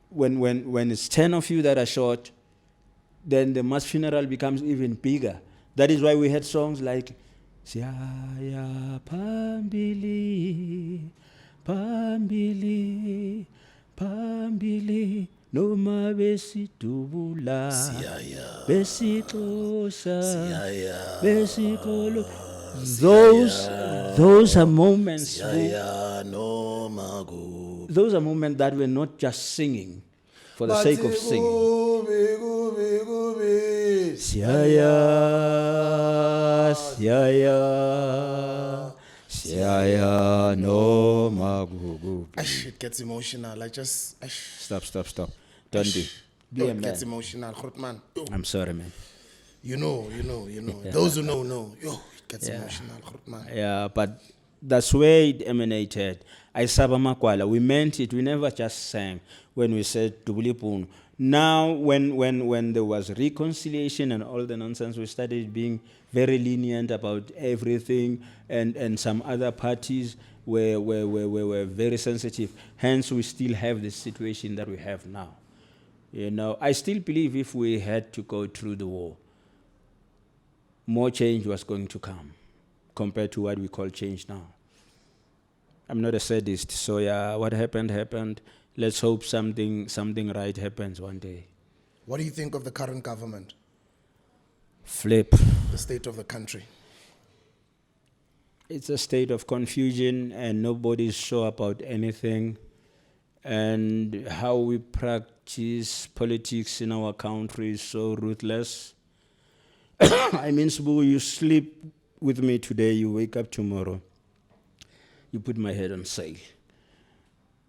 when it's 10 of you that are shot, then the mass funeral becomes even bigger. That is why we had songs like Siyaya Pambili, Pambili, Pambili, Noma Besidubula, Besikosa, Besikolo. Those are moments. Those are moments that we're not just singing for the sake of singing. Siyaya, Siyaya, Siyaya, no magugu. It gets emotional. I just... Stop. Don't be. Be a man. It gets emotional. Grootman. I'm sorry, man. You know. Yeah. Those who know. It gets emotional. Grootman. Yeah, but that's where it emanated. I Sabamakwala. We meant it. We never just sang when we said Dubulipun. Now, when there was reconciliation and all the nonsense, we started being very lenient about everything, and some other parties were very sensitive. Hence, we still have the situation that we have now. You know, I still believe if we had to go through the war, more change was going to come compared to what we call change now. I'm not a sadist, so yeah, what happened, happened. Let's hope something right happens one day. What do you think of the current government, Flip. the state of the country? It's a state of confusion and nobody's sure about anything. And how we practice politics in our country is so ruthless. I mean, Sbu, you sleep with me today, you wake up tomorrow. You put my head on sail.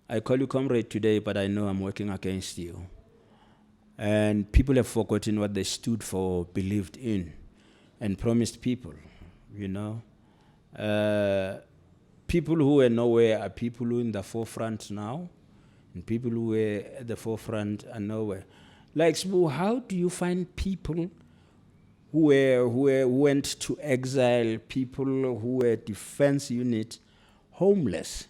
I call you comrade today, but I know I'm working against you. And people have forgotten what they stood for, believed in, and promised people, you know. People who are nowhere are people who are in the forefront now, and people who were at the forefront are nowhere. Like, Sbu, how do you find people who went to exile, people who were defense unit, homeless,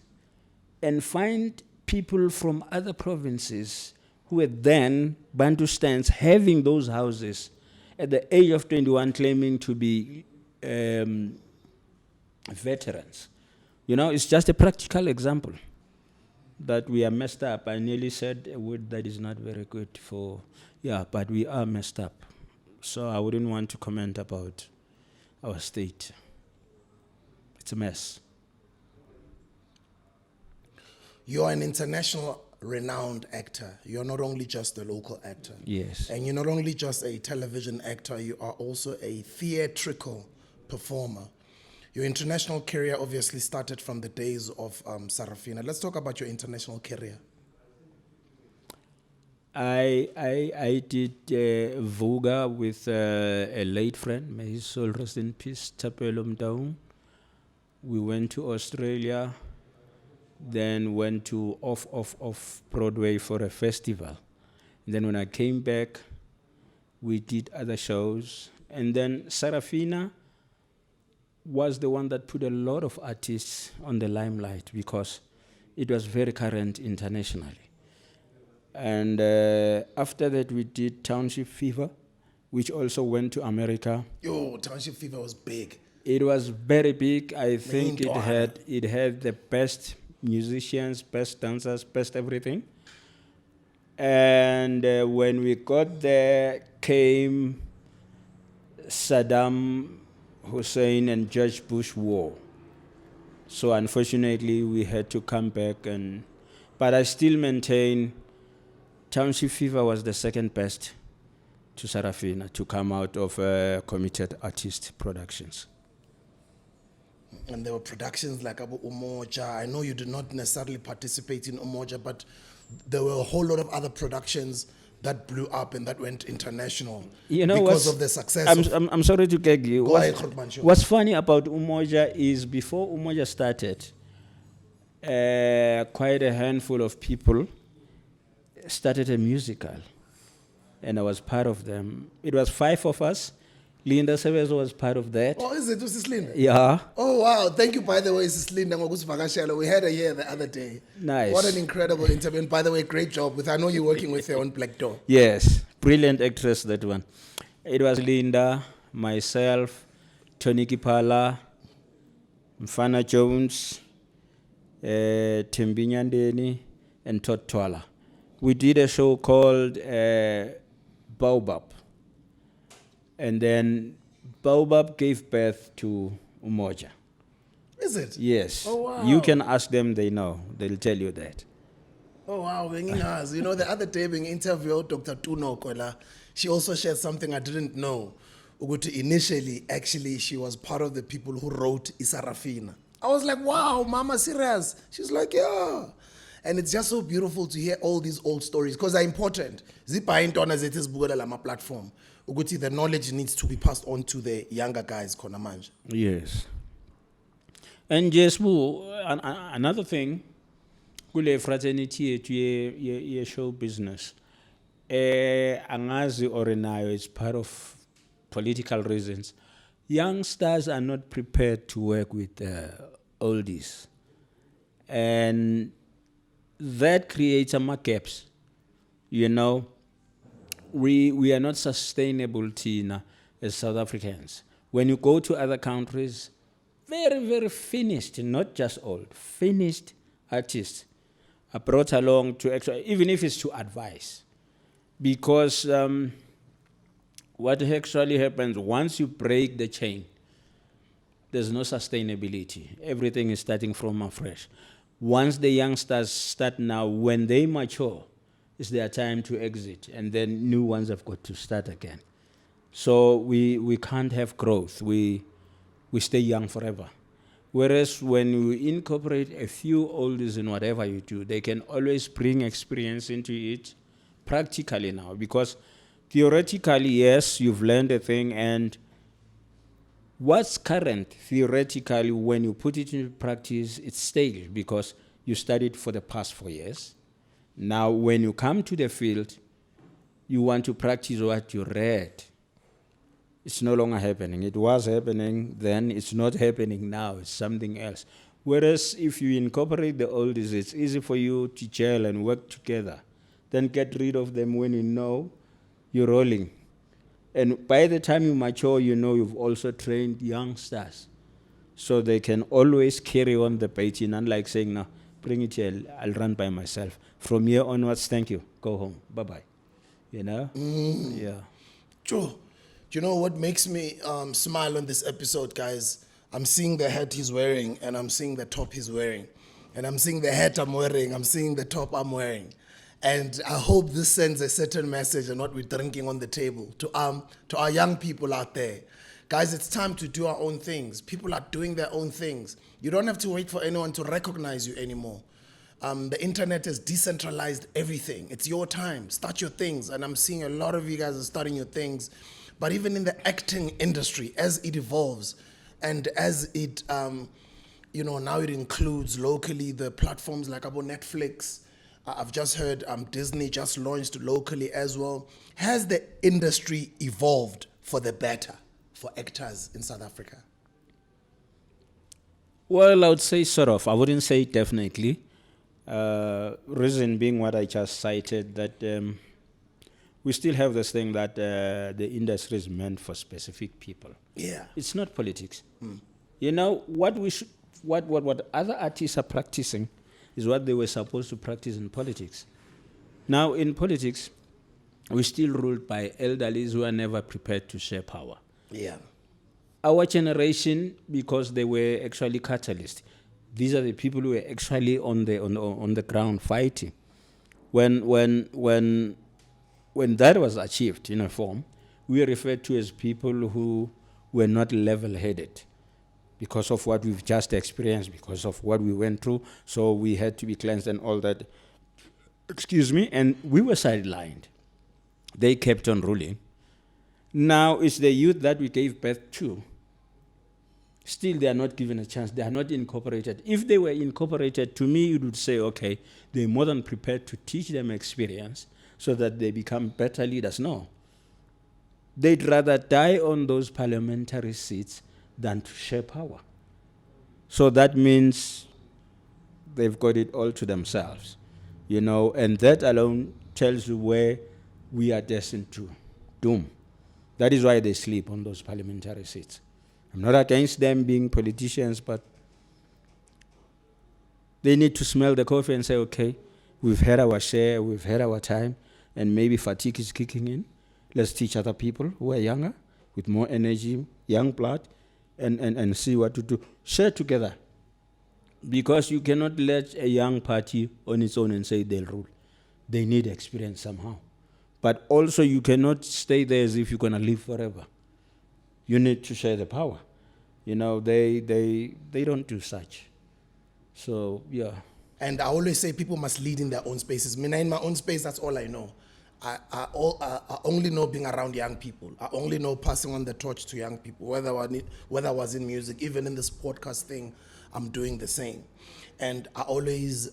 and find people from other provinces who were then Bantustans having those houses at the age of 21 claiming to be veterans? You know, it's just a practical example that we are messed up. I nearly said a word that is not very good for, yeah, but we are messed up. So I wouldn't want to comment about our state. It's a mess. You're an international renowned actor. You're not only just a local actor. Yes. And you're not only just a television actor, you are also a theatrical performer. Your international career obviously started from the days of Sarafina. Let's talk about your international career. I did Vuka with a late friend, may his soul rest in peace, Tapelo Mdaung. We went to Australia, then went to off Broadway for a festival. And then when I came back, we did other shows. And then Sarafina was the one that put a lot of artists on the limelight because it was very current internationally. And after that, we did Township Fever, which also went to America. Yo, Township Fever was big. It was very big. I think it had the best musicians, best dancers, best everything. And when we got there, came Saddam Hussein and George Bush war. So unfortunately, we had to come back. But I still maintain Township Fever was the second best to Sarafina to come out of Committed Artist Productions. And there were productions like Abu Umoja. I know you did not necessarily participate in Umoja, but there were a whole lot of other productions that blew up and that went international, you know, because of the success. I'm sorry to gag you. Go ahead, Khotman, sure. What's funny about Umoja is before Umoja started, quite a handful of people started a musical, and I was part of them. It was 5 of us. Linda Seves was part of that. Oh, is it? Was this Linda? Yeah. Oh, wow. Thank you, by the way, Sis Linda. We had her here the other day. Nice. What an incredible interview. And by the way, great job. I know you're working with her on Black Door. Yes. Brilliant actress, that one. It was Linda, myself, Tony Kipala, Mfana Jones, Tembi Nyandeni, and Todd Twala. We did a show called Baobab. And then Baobab gave birth to Umoja. Is it? Yes. Oh, wow. You can ask them, they know. They'll tell you that. Oh, wow. You know, the other day being interviewed Dr. Tuno Kola, she also shared something I didn't know. Initially, actually, she was part of the people who wrote Isarafina. I was like, wow, Mama, serious? She's like, yeah. And it's just so beautiful to hear all these old stories because they're important. Zipa intona zethi sibukela lama platform. Ukuthi the knowledge needs to be passed on to the younger guys khona manje. Yes. And just another thing, kule fraternity ye show business. Angazi Orinayo is part of political reasons. Youngsters are not prepared to work with oldies. And that creates some gaps, you know. we are not sustainable, Tina, as South Africans. When you go to other countries, very, very finished, not just old, finished artists are brought along to actually, even if it's to advise. Because what actually happens, once you break the chain, there's no sustainability. Everything is starting from afresh. Once the youngsters start now, when they mature, it's their time to exit, and then new ones have got to start again. So we can't have growth. We stay young forever. Whereas when you incorporate a few oldies in whatever you do, they can always bring experience into it practically now. Because theoretically, yes, you've learned a thing, and what's current theoretically, when you put it into practice, it's stale because you studied for the past 4 years. Now, when you come to the field, you want to practice what you read. It's no longer happening. It was happening then, it's not happening now, it's something else. Whereas if you incorporate the oldies, it's easy for you to gel and work together. Then get rid of them when you know you're rolling. And by the time you mature, you know you've also trained youngsters. So they can always carry on the baton, unlike saying, no, bring it here, I'll run by myself. From here onwards, thank you, go home, bye-bye. You know? Yeah. True. Do you know what makes me smile on this episode, guys? I'm seeing the hat he's wearing, and I'm seeing the top he's wearing. And I'm seeing the hat I'm wearing, I'm seeing the top I'm wearing. And I hope this sends a certain message and what we're drinking on the table to our young people out there. Guys, it's time to do our own things. People are doing their own things. You don't have to wait for anyone to recognize you anymore. The internet has decentralized everything. It's your time. Start your things. And I'm seeing a lot of you guys are starting your things. But even in the acting industry, as it evolves and as it, now it includes locally the platforms like about Netflix. I've just heard Disney just launched locally as well. Has the industry evolved for the better for actors in South Africa? Well, I would say sort of. I wouldn't say definitely. Reason being what I just cited, that we still have this thing that the industry is meant for specific people. Yeah. It's not politics. You know, what other artists are practicing is what they were supposed to practice in politics. Now, in politics, we're still ruled by elderlies who are never prepared to share power. Yeah. Our generation, because they were actually catalysts, these are the people who were actually on the ground fighting. When that was achieved in a form, we are referred to as people who were not level-headed because of what we've just experienced, because of what we went through. So we had to be cleansed and all that. Excuse me. And we were sidelined. They kept on ruling. Now it's the youth that we gave birth to. Still, they are not given a chance. They are not incorporated. If they were incorporated, to me, it would say, okay, they're more than prepared to teach them experience so that they become better leaders. No. They'd rather die on those parliamentary seats than to share power. So that means they've got it all to themselves, and that alone tells you where we are destined to doom. That is why they sleep on those parliamentary seats. I'm not against them being politicians, but they need to smell the coffee and say, okay, we've had our share, we've had our time, and maybe fatigue is kicking in. Let's teach other people who are younger, with more energy, young blood, and see what to do. Share together. Because you cannot let a young party on its own and say they'll rule. They need experience somehow. But also you cannot stay there as if you're going to live forever. You need to share the power. They don't do such. So, yeah. And I always say people must lead in their own spaces. In my own space, that's all I know. I only know being around young people. I only know passing on the torch to young people, whether I was in music, even in this podcast thing, I'm doing the same. And I always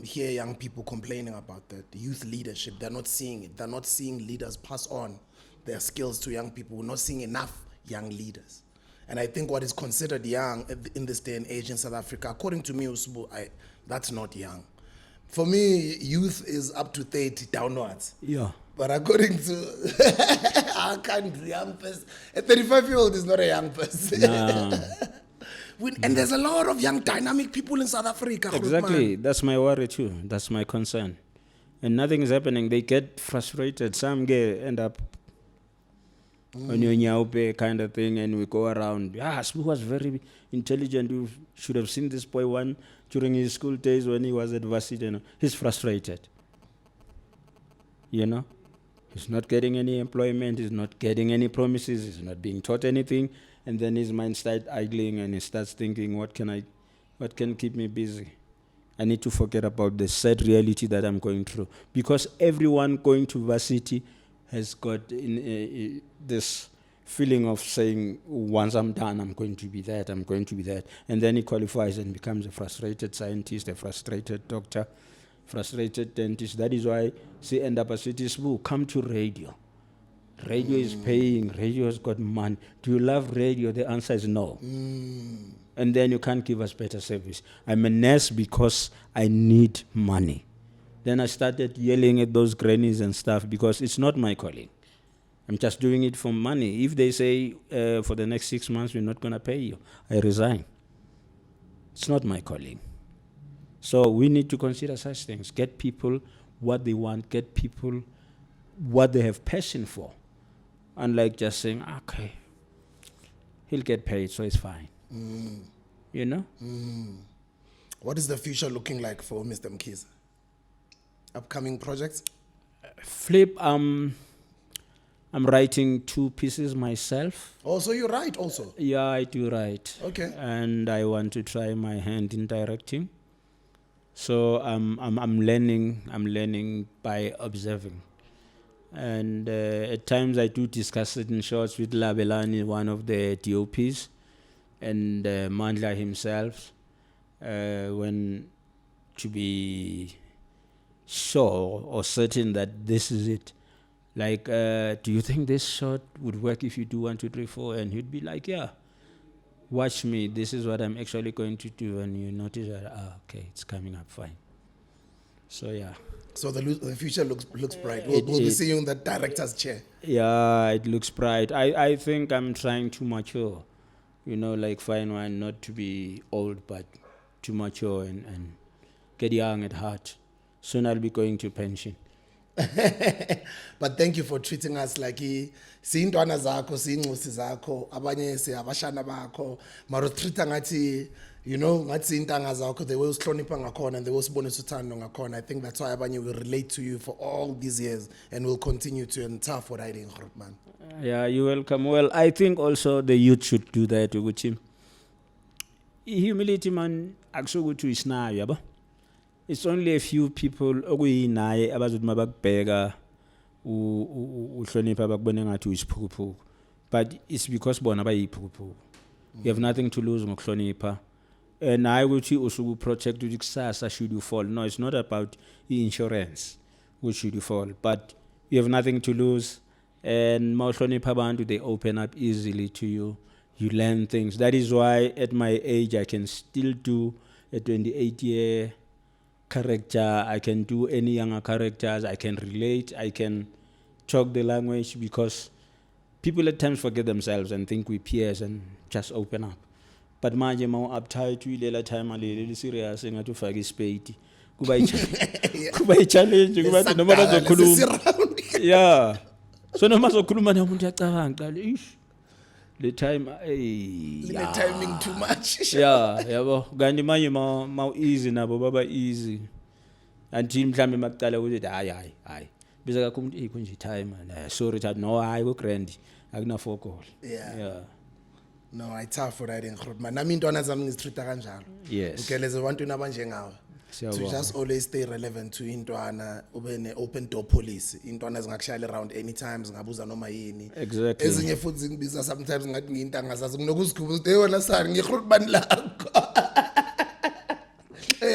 hear young people complaining about that. The youth leadership, they're not seeing it. They're not seeing leaders pass on their skills to young people. We're not seeing enough young leaders. And I think what is considered young in this day and age in South Africa, according to me, that's not young. For me, youth is up to 30 downwards. Yeah. But according to our country, young person, a 35-year-old is not a young person. Nah. And there's a lot of young dynamic people in South Africa. Exactly. Grootman. That's my worry too. That's my concern. And nothing is happening. They get frustrated. Some end up on your nyaupe kind of thing, and we go around. Ah, Sbu was very intelligent. You should have seen this boy one during his school days when he was at varsity. You know. He's frustrated. You know? He's not getting any employment. He's not getting any promises. He's not being taught anything. And then his mind starts idling and he starts thinking, what can keep me busy? I need to forget about the sad reality that I'm going through. Because everyone going to varsity has got this feeling of saying, once I'm done, I'm going to be that, I'm going to be that. And then he qualifies and becomes a frustrated scientist, a frustrated doctor, frustrated dentist. That is why they end up as cities who come to radio. Radio is paying, radio has got money. Do you love radio? The answer is no. And then you can't give us better service. I'm a nurse because I need money. Then I started yelling at those grannies and stuff because it's not my calling. I'm just doing it for money. If they say for the next 6 months we're not going to pay you, I resign. It's not my calling. So we need to consider such things. Get people what they want. Get people what they have passion for. Unlike just saying, okay, he'll get paid, so it's fine. You know? What is the future looking like for Mr. Mkhize? Upcoming projects? Flip, I'm writing 2 pieces myself. Oh, so you write also? Yeah, I do write. Okay. And I want to try my hand in directing. So I'm learning by observing. And at times I do discuss certain shots with Labelani, one of the DOPs, and Mandla himself, when to be sure or certain that this is it. Like, do you think this shot would work if you do 1, 2, 3, 4? And he'd be like, yeah, watch me. This is what I'm actually going to do. And you notice that, okay, it's coming up fine. So, yeah. So the future looks bright. We'll be seeing you in the director's chair. Yeah, it looks bright. I think I'm trying to mature. You know, like fine wine, not to be old, but to mature and get young at heart. Soon I'll be going to pension. But thank you for treating us like siyintwana zakho siyinxusi zakho abanye siyabashana bakho maro treata ngathi you know ngathi intanga zakho they will usihlonipha ngakhona and they will usibonisa uthando ngakhona. I think that's why abanye will relate to you for all these years and will continue to, and tough for writing, man. Yeah, you're welcome. Well, I think also the youth should do that ukuthi humility man akusukuthi isinayo yabo. It's only a few people okuyinaye abazothi mabakubheka uhlonipha bakubone ngathi uyisiphukuphuku, but it's because bona bayiphukuphuku. You have nothing to lose ngokuhlonipha. And I ukuthi usuku protect ukuthi kusasa should you fall. No, it's not about insurance which should you fall, but you have nothing to lose. And mawuhlonipha abantu, they open up easily to you. You learn things. That is why at my age I can still do a 28-year character. I can do any younger characters. I can relate. I can talk the language because people at times forget themselves and think we peers and just open up. But manje ma uptight uyilela time alele serious engathi ufaka ispade. Kuba i-challenge kuba noma bazokhuluma. Yeah. So noma bazokhuluma namuntu uyacabanga qala ish. The time the timing too much. Yeah, yabo. Kanti manje ma easy nabo baba easy. Until mhlambe makuqala ukuthi hayi. Biza kakhulu ukuthi kunje time and sorry that no hayi ku grand akuna focus. Yeah. No, I tough for writing, man. Nami intwana zami ngizitreata kanjalo. Yes. Ugeleze abantu nabanjengawe. To just always stay relevant to intwana ube ne open door policy. Intwana zingakushayela around anytime zingabuza noma yini. Exactly. Ezinye futhi zingibiza sometimes ngathi ngiyintanga zazi nginokuzikhumbuza ukuthi yona sari ngigrutman lakho.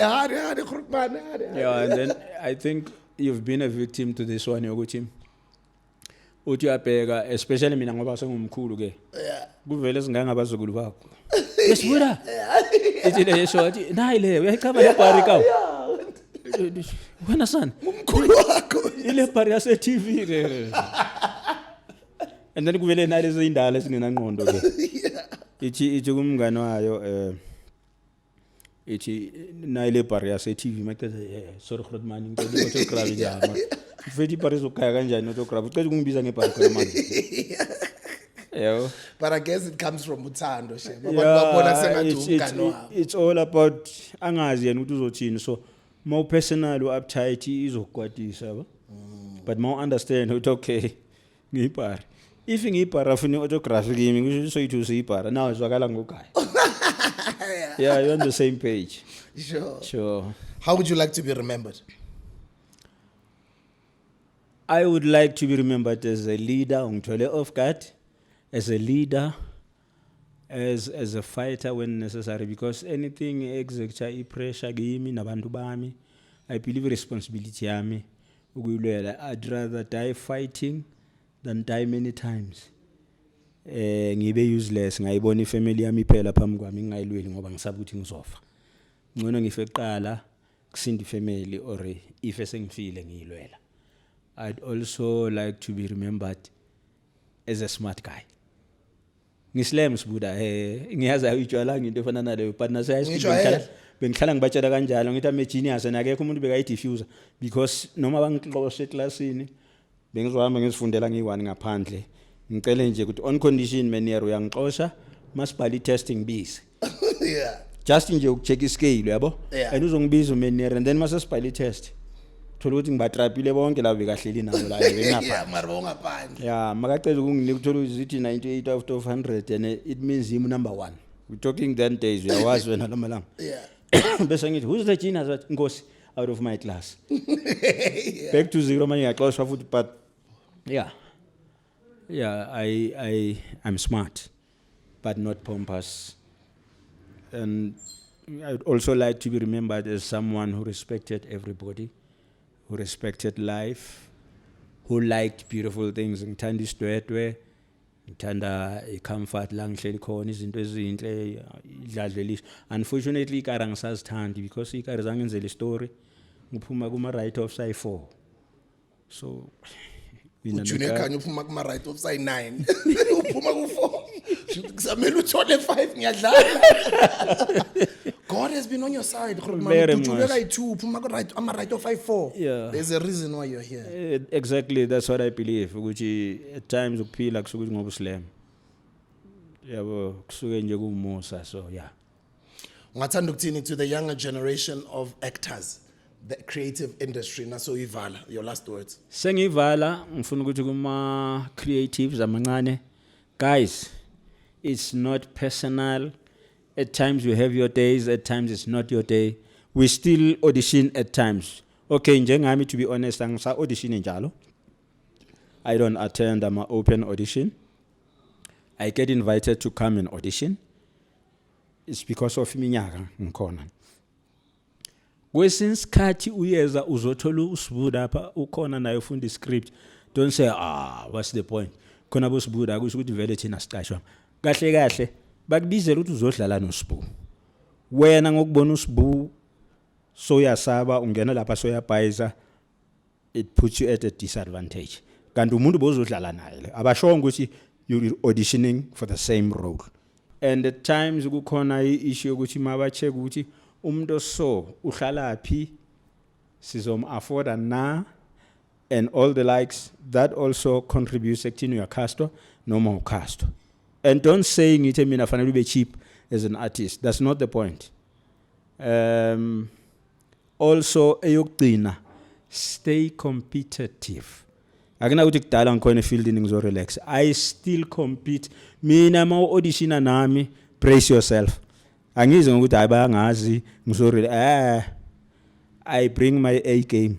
Hari grutman. Yeah, and then I think you've been a victim to this one yokuthi uthi uyabheka, especially mina ngoba sengumkhulu ke. Yeah. Kuvele singangabazukulu bakho. Yesibuda. Ithi le shoti nayi le uyayichaba le barricade. wena son Umkhulu wakho. ile bar yase TV ke and then kuvele nalezi indala esingenangqondo ke ithi kumngane wayo ithi nayile bar yase TV Mkhize sorry Grootman ngicela autograph yama mfethi bar izokaya kanjani autograph ucela ukungibiza ngebhari khona manje yeah. But I guess it comes from uthando she. Babona sengathi umngane wakho. It's all about angazi yena ukuthi uzothini so more personal uptight izokwatisa yabo but more understand ukuthi okay ngiyibhari if ngiyibhara afuna autograph kimi ngisho so yithi usiyibhara now izwakala ngokaya yeah you're on the same page sure How would you like to be remembered? I would like to be remembered as a leader ungithole off guard as a leader as a fighter when necessary because anything executive pressure kimi nabantu bami I believe responsibility yami ukuyilwela I'd rather die fighting than die many times ngibe useless ngayibona ifamily yami iphela phambi kwami ngingayilweli ngoba ngisaba ukuthi ngizofa ngcono ngife eqala kusindi family or ife sengifile ngiyilwela I'd also like to be remembered as a smart guy ngislem sibuda ngiyazi ayitshwala into efana naleyo but nase high school bengihlala ngibatshela kanjalo ngithi ame genius akekho umuntu bekayidiffuser because noma bangixoxe eclassini bengizohamba ngizifundela ngiyi1 ngaphandle ngicele nje ukuthi on condition menier uyangixoxa masibhali testing bisi Yeah. just nje ukucheck iscale yabo Yeah. and uzongibiza menier and then masesibhali test thola ukuthi ngibatrapile bonke labo bekahleli nabo la ngaphandle Yeah, mara bongaphandle. yeah makacela ukunginika uthola izithi 98 out of 100 and it means him number 1 we talking then days uyawazi wena lamalanga Yeah. bese ngithi who's the genius wathi Nkosi out of my class back to zero manje yaxoshwa futhi but yeah I'm smart but not pompous and I'd also like to be remembered as someone who respected everybody who respected life who liked beautiful things ngithanda isidwedwe ngithanda comfort la ngihleli khona izinto ezinhle idladlelisho unfortunately ikara ngisazithandi because ikara zangenzela story ngiphuma kuma right of side 4 so Junior khanya uphuma kuma right of side 9 uphuma ku4 kusamela uthole 5 ngiyadlala God has been on your side uthuleka i2 uphuma ku right ama right of 5 Yeah. There's a reason why you're here. Exactly, that's what I believe ukuthi at times ukuphila kusukuthi ngoba uslam yabo kusuke nje kumusa so yeah Ungathanda ukuthini to the younger generation of actors, the creative industry naso ivala your last words. sengivala ngifuna ukuthi kuma creatives amancane guys it's not personal at times you have your days at times it's not your day we still audition at times okay njengami to be honest angisa audition njalo I don't attend ama open audition I get invited to come and audition it's because of iminyaka ngikhona kwesinsikhathi uyeza uzothola usibuda lapha ukhona nayo ufunda iscript don't say what's the point khona bosibuda akusho ukuthi vele thina sicashwa kahle kahle bakubizela ukuthi uzodlala nosibu wena ngokubona usibu so uyasaba ungena lapha so uyabhayiza it puts you at a disadvantage kanti umuntu bozodlala naye abashonga ukuthi you auditioning for the same role and at times kukhona i-issue ukuthi mabacheck ukuthi umuntu so uhlalaphi sizom afforda na and all the likes that also contributes ekuthini uyacasto noma ucasto and don't say ngithi mina fanele ube cheap as an artist that's not the point also eyokugcina stay competitive akuna ukuthi kudala ngikhona efield ngizo relax I still compete mina ma audition nami brace yourself angize ngokuthi ayibangazi ngisorry I bring my A game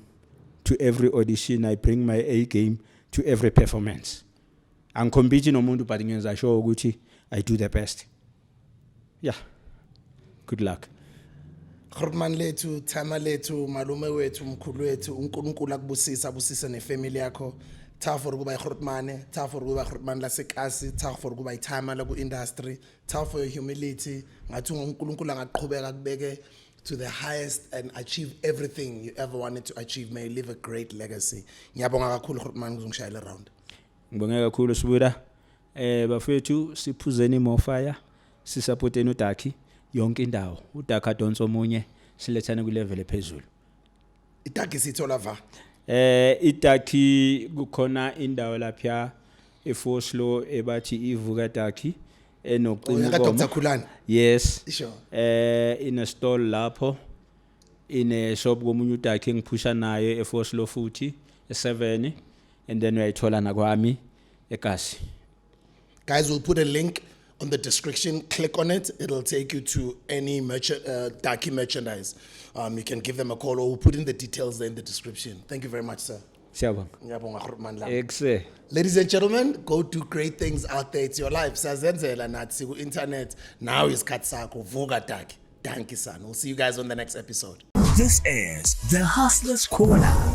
to every audition I bring my A game to every performance angicompete nomuntu but ngiyenza sure ukuthi I do the best yeah good luck Grootman lethu thama lethu malume wethu mkhulu wethu uNkulunkulu akubusisa abusise nefamily yakho tha for kuba iGrootman tha for kuba iGrootman laseKasi tha for kuba ithama la ku industry tha for your humility ngathi uNkulunkulu angaqhubeka kubeke to the highest and achieve everything you ever wanted to achieve. May you leave a great legacy. Ngiyabonga kakhulu Grootman ngizongishayela around. Ngibonge kakhulu Sibuda. Bafethu siphuzeni mofire, sisupporteni uDakie yonke indawo. uDakie adonsa omunye silethane ku level ephezulu. Dakie sithola va. iDakie kukhona indawo lapha eFoslo ebathi ivuka Dakie enoqingo Dr. Khulana. Yes. Sure. In a stall lapho in a shop komunye uDakie ngiphusha naye eFoslo futhi e7 and then uyayithola nakwami Ekasi. Guys, we'll put a link on the description. Click on it. It'll take you to any Dakie merchandise. You can give them a call or we'll put in the details there in the description. Thank you very much, sir. Siyabonga. Ngiyabonga Grootman la. Ekse. Ladies and gentlemen, go do great things out there. It's your life. Sazenzela nathi ku internet. Now is Katsako Vuka Dakie. Thank you, son. We'll see you guys on the next episode. This is the Hustler's Corner.